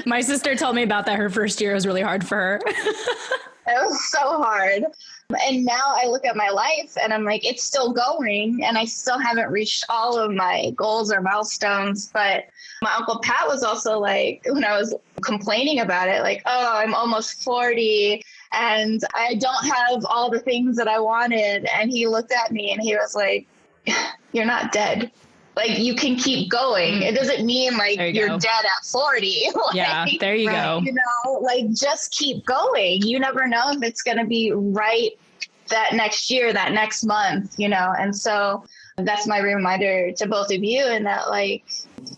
My sister told me about that. Her first year was really hard for her. It was so hard. And now I look at my life and I'm like, it's still going, and I still haven't reached all of my goals or milestones. But my Uncle Pat was also like, when I was complaining about it, like, oh, I'm almost 40 and I don't have all the things that I wanted. And he looked at me and he was like, you're not dead. Like, you can keep going. It doesn't mean you're dead at 40. Yeah, there you go. Just keep going. You never know if it's going to be right that next year, that next month, and so that's my reminder to both of you, and that like,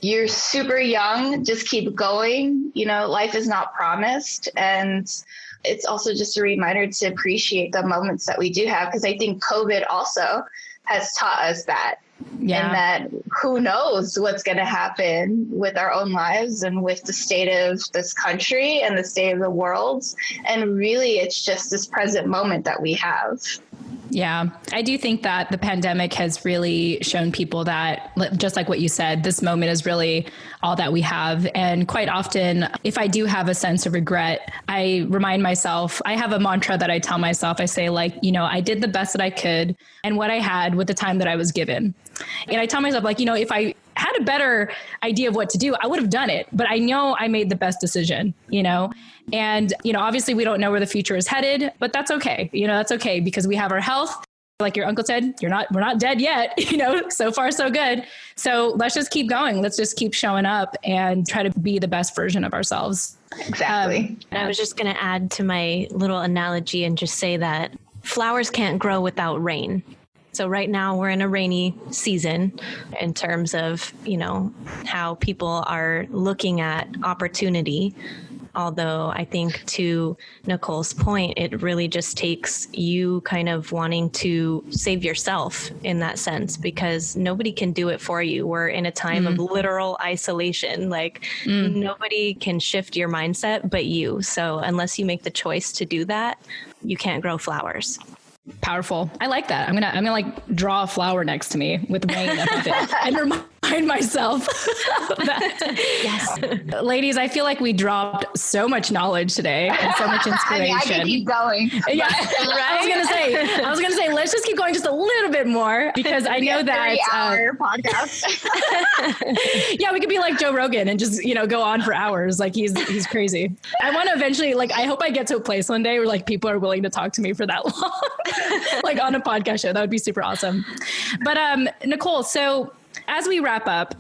you're super young, just keep going, life is not promised. And it's also just a reminder to appreciate the moments that we do have, because I think COVID also has taught us that. Yeah. And that who knows what's going to happen with our own lives and with the state of this country and the state of the world. And really, it's just this present moment that we have. Yeah, I do think that the pandemic has really shown people that, just like what you said, this moment is really all that we have. And quite often, if I do have a sense of regret, I remind myself, I have a mantra that I tell myself. I say like, I did the best that I could and what I had with the time that I was given. And I tell myself like, if I had a better idea of what to do, I would have done it. But I know I made the best decision, and, obviously we don't know where the future is headed, but that's okay. That's okay because we have our health. Like your uncle said, we're not dead yet, so far so good. So let's just keep going. Let's just keep showing up and try to be the best version of ourselves. Exactly. I was just going to add to my little analogy and just say that flowers can't grow without rain. So right now we're in a rainy season in terms of, how people are looking at opportunity. Although I think to Nicole's point, it really just takes you kind of wanting to save yourself in that sense, because nobody can do it for you. We're in a time of literal isolation. Like nobody can shift your mindset but you. So unless you make the choice to do that, you can't grow flowers. Powerful. I like that. I'm gonna like draw a flower next to me with rain above it and remind myself of that. Yes. Ladies, I feel like we dropped so much knowledge today and so much inspiration. I can keep going. Yeah. Right? I was gonna say, let's just keep going just a little bit more, because I know that 3-hour podcast. Yeah, we could be like Joe Rogan and just, go on for hours. Like he's crazy. I want to eventually, like, I hope I get to a place one day where like people are willing to talk to me for that long. Like on a podcast show. That would be super awesome. But Nicole, so as we wrap up,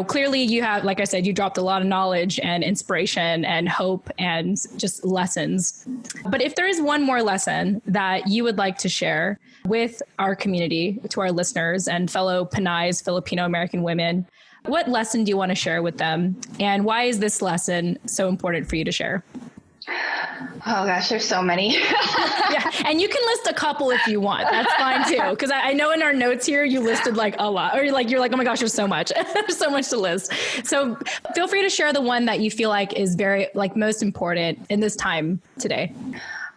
clearly you have, like I said, you dropped a lot of knowledge and inspiration and hope and just lessons. But if there is one more lesson that you would like to share with our community, to our listeners and fellow Pinays, Filipino American women, what lesson do you want to share with them? And why is this lesson so important for you to share? Oh gosh, there's so many. Yeah, and you can list a couple if you want. That's fine too, because I know in our notes here you listed like a lot, or you're like, oh my gosh, there's so much, there's so much to list. So feel free to share the one that you feel like is very like most important in this time today.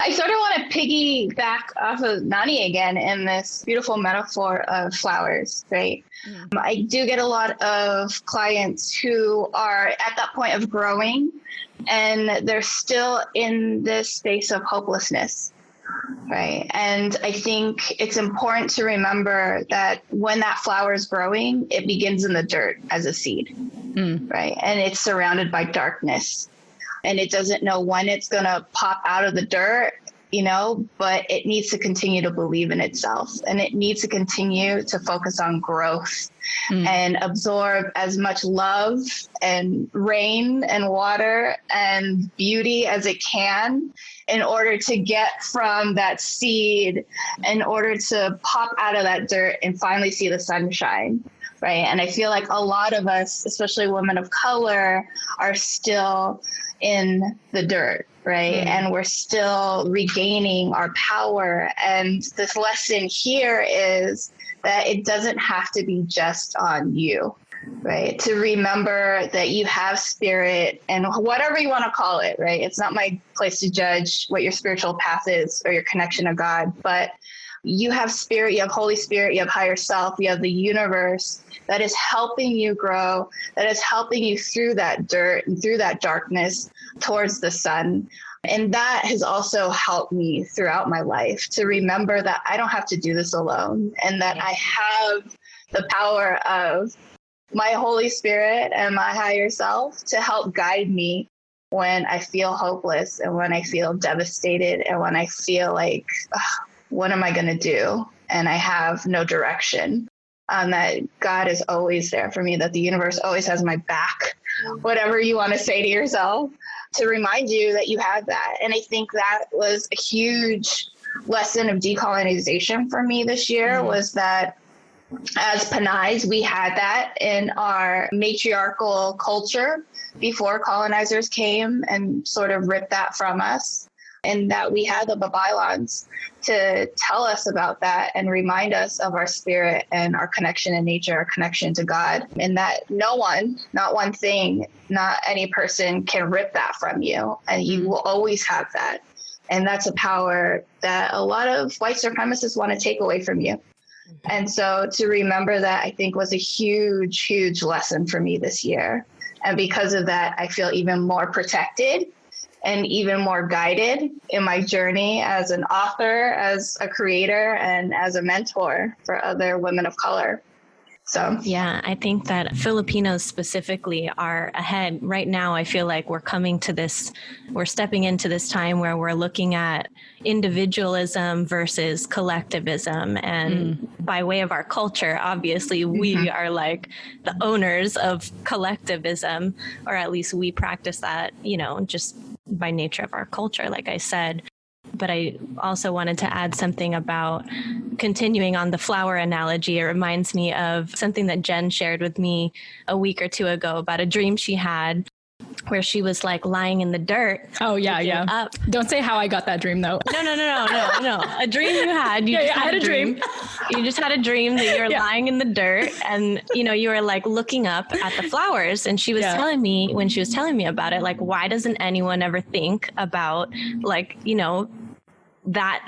I sort of want to piggyback off of Nani again in this beautiful metaphor of flowers, right? I do get a lot of clients who are at that point of growing and they're still in this space of hopelessness, right? And I think it's important to remember that when that flower is growing, it begins in the dirt as a seed, right? And it's surrounded by darkness. And it doesn't know when it's going to pop out of the dirt, but it needs to continue to believe in itself. And it needs to continue to focus on growth and absorb as much love and rain and water and beauty as it can in order to get from that seed, in order to pop out of that dirt and finally see the sunshine. Right. And I feel like a lot of us, especially women of color, are still in the dirt, right? And we're still regaining our power. And this lesson here is that it doesn't have to be just on you, right? To remember that you have spirit and whatever you want to call it, right? It's not my place to judge what your spiritual path is or your connection to God, but you have spirit, you have Holy Spirit, you have higher self, you have the universe that is helping you grow, that is helping you through that dirt and through that darkness towards the sun. And that has also helped me throughout my life to remember that I don't have to do this alone and that I have the power of my Holy Spirit and my higher self to help guide me when I feel hopeless and when I feel devastated and when I feel like, what am I going to do? And I have no direction. That God is always there for me, that the universe always has my back, whatever you want to say to yourself, to remind you that you have that. And I think that was a huge lesson of decolonization for me this year was that as Pinays, we had that in our matriarchal culture before colonizers came and sort of ripped that from us. And that we had the Babaylans to tell us about that and remind us of our spirit and our connection in nature, our connection to God, and that no one, not one thing, not any person can rip that from you. And you will always have that. And that's a power that a lot of white supremacists want to take away from you. And so to remember that, I think, was a huge, huge lesson for me this year. And because of that, I feel even more protected and even more guided in my journey as an author, as a creator, and as a mentor for other women of color. So, yeah, I think that Filipinos specifically are ahead. Right now, I feel like we're stepping into this time where we're looking at individualism versus collectivism. And by way of our culture, obviously, we are like the owners of collectivism, or at least we practice that, just by nature of our culture, like I said. But I also wanted to add something about continuing on the flower analogy. It reminds me of something that Jen shared with me a week or two ago about a dream she had where she was like lying in the dirt. Oh, yeah. Up. Don't say how I got that dream, though. No. A dream you had. I had a dream. You just had a dream that you were lying in the dirt and, you were like looking up at the flowers. And she was telling me, when she was telling me about it, like, why doesn't anyone ever think about like, that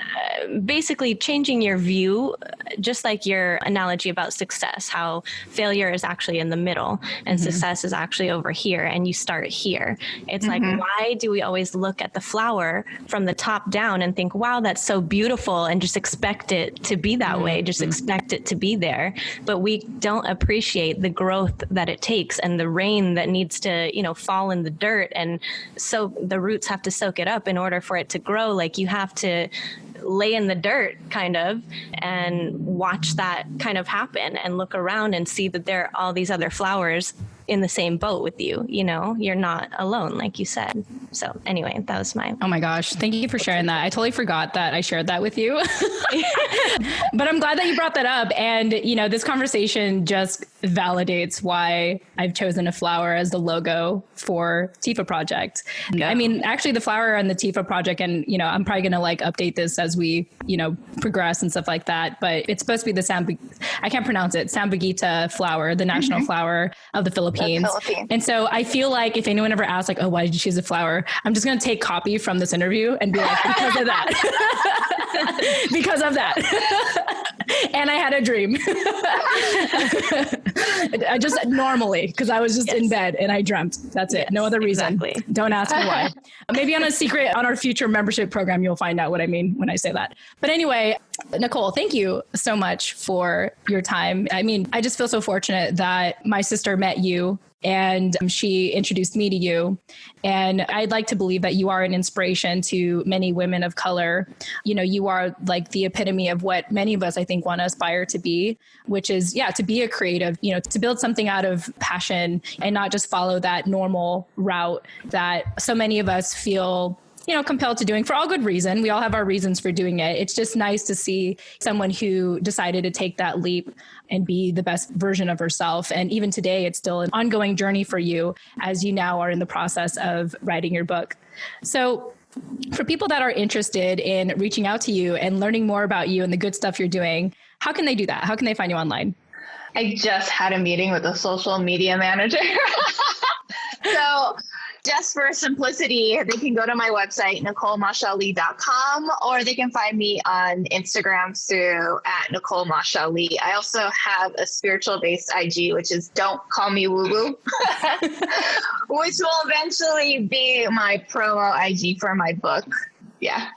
basically changing your view, just like your analogy about success, how failure is actually in the middle and success is actually over here and you start here. It's like, why do we always look at the flower from the top down and think, wow, that's so beautiful, and just expect it to be that way, just expect it to be there. But we don't appreciate the growth that it takes and the rain that needs to, fall in the dirt. And so the roots have to soak it up in order for it to grow. Like, you have to lay in the dirt kind of and watch that kind of happen and look around and see that there are all these other flowers in the same boat with you. You're not alone, like you said. So anyway, that was my... Oh my gosh. Thank you for sharing that. I totally forgot that I shared that with you, but I'm glad that you brought that up. And, this conversation just validates why I've chosen a flower as the logo for Tifa Project. Yeah. I mean, actually the flower and the Tifa Project, and, I'm probably going to update this as we, progress and stuff like that, but it's supposed to be the I can't pronounce it, Sambuguita flower, the national flower of the Philippines. And so I feel like if anyone ever asks oh, why did you choose a flower? I'm just going to take copy from this interview and be like, because of that, because of that. And I had a dream. I just normally, because I was just in bed and I dreamt. That's it. No other reason. Exactly. Don't ask me why. Maybe on our future membership program, you'll find out what I mean when I say that. But anyway, Nicole, thank you so much for your time. I mean, I just feel so fortunate that my sister met you and she introduced me to you. And I'd like to believe that you are an inspiration to many women of color. You are like the epitome of what many of us, I think, want to aspire to be, which is, to be a creative, to build something out of passion and not just follow that normal route that so many of us feel compelled to doing for all good reason. We all have our reasons for doing it. It's just nice to see someone who decided to take that leap and be the best version of herself. And even today, it's still an ongoing journey for you as you now are in the process of writing your book. So for people that are interested in reaching out to you and learning more about you and the good stuff you're doing, how can they do that? How can they find you online? I just had a meeting with a social media manager. So just for simplicity, they can go to my website, NicoleMaxali.com, or they can find me on Instagram through @NicoleMaxali. I also have a spiritual-based IG, which is Don't Call Me Woo Woo, which will eventually be my promo IG for my book. Yeah.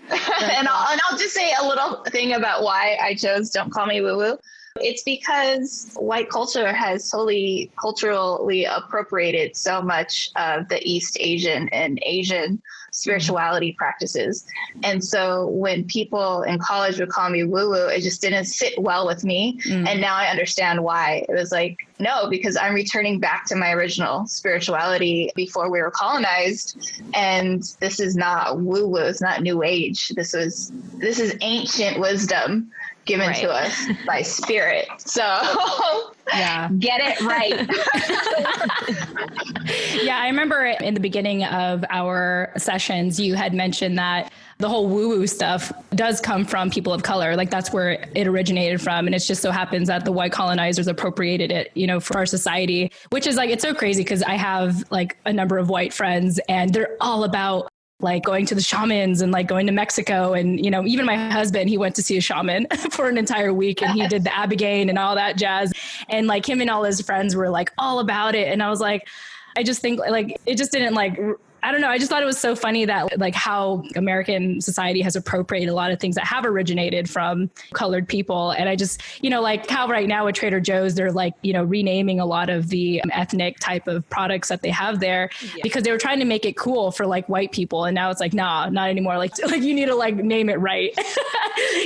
And I'll just say a little thing about why I chose Don't Call Me Woo Woo. It's because white culture has totally culturally appropriated so much of the East Asian and Asian spirituality practices. And so when people in college would call me woo-woo, it just didn't sit well with me. And now I understand why. It was like, no, because I'm returning back to my original spirituality before we were colonized. And this is not woo-woo, it's not new age. This is ancient wisdom given to us by spirit. So get it right. Yeah, I remember in the beginning of our sessions, you had mentioned that the whole woo-woo stuff does come from people of color. Like that's where it originated from. And it just so happens that the white colonizers appropriated it, you know, for our society, which is like, it's so crazy because I have like a number of white friends and they're all about like going to the shamans and like going to Mexico. And, you know, even my husband, he went to see a shaman for an entire week and he did the Abigail and all that jazz. And like him and all his friends were like all about it. And I was like, I just think like, it just didn't like, I don't know. I just thought it was so funny that like how American society has appropriated a lot of things that have originated from colored people. And I just, you know, like how right now at Trader Joe's, they're like, you know, renaming a lot of the ethnic type of products that they have there because they were trying to make it cool for like white people. And now it's like, nah, not anymore. Like you need to like name it right.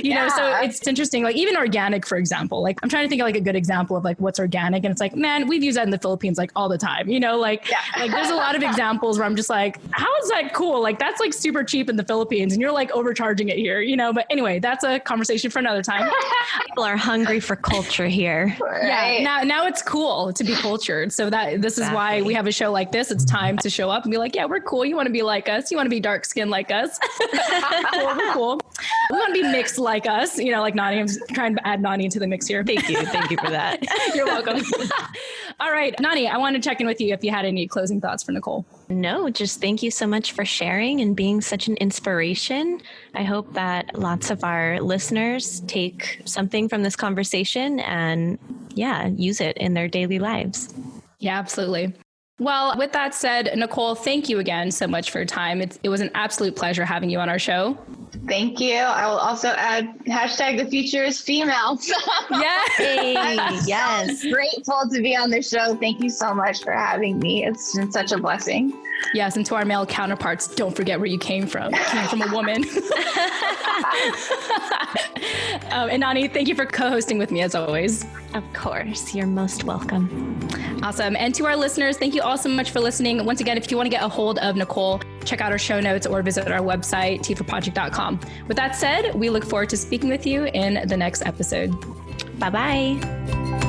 you know, so it's interesting. Like even organic, for example, like I'm trying to think of like a good example of like what's organic. And it's like, man, we've used that in the Philippines like all the time, you know, like there's a lot of examples where I'm just like, how is that cool? Like that's like super cheap in the Philippines and you're like overcharging it here, you know, but anyway, that's a conversation for another time. People are hungry for culture here. Right. Yeah. Now it's cool to be cultured. So this is why we have a show like this. It's time to show up and be like, yeah, we're cool. You want to be like us. You want to be dark skinned like us. We're cool. We want to be mixed like us, you know, like Nani. I'm trying to add Nani into the mix here. Thank you. Thank you for that. You're welcome. All right, Nani, I want to check in with you if you had any closing thoughts for Nicole. No, just thank you so much for sharing and being such an inspiration. I hope that lots of our listeners take something from this conversation and use it in their daily lives. Yeah, absolutely. Well, with that said, Nicole, thank you again so much for your time. It was an absolute pleasure having you on our show. Thank you. I will also add hashtag the future is female. Yes. So grateful to be on the show. Thank you so much for having me. It's been such a blessing. Yes, and to our male counterparts, don't forget where you came from. You came from a woman. And Nani, thank you for co-hosting with me as always. Of course, you're most welcome. Awesome. And to our listeners, thank you all so much for listening. Once again, if you want to get a hold of Nicole, check out our show notes or visit our website, tforproject.com. With that said, we look forward to speaking with you in the next episode. Bye-bye.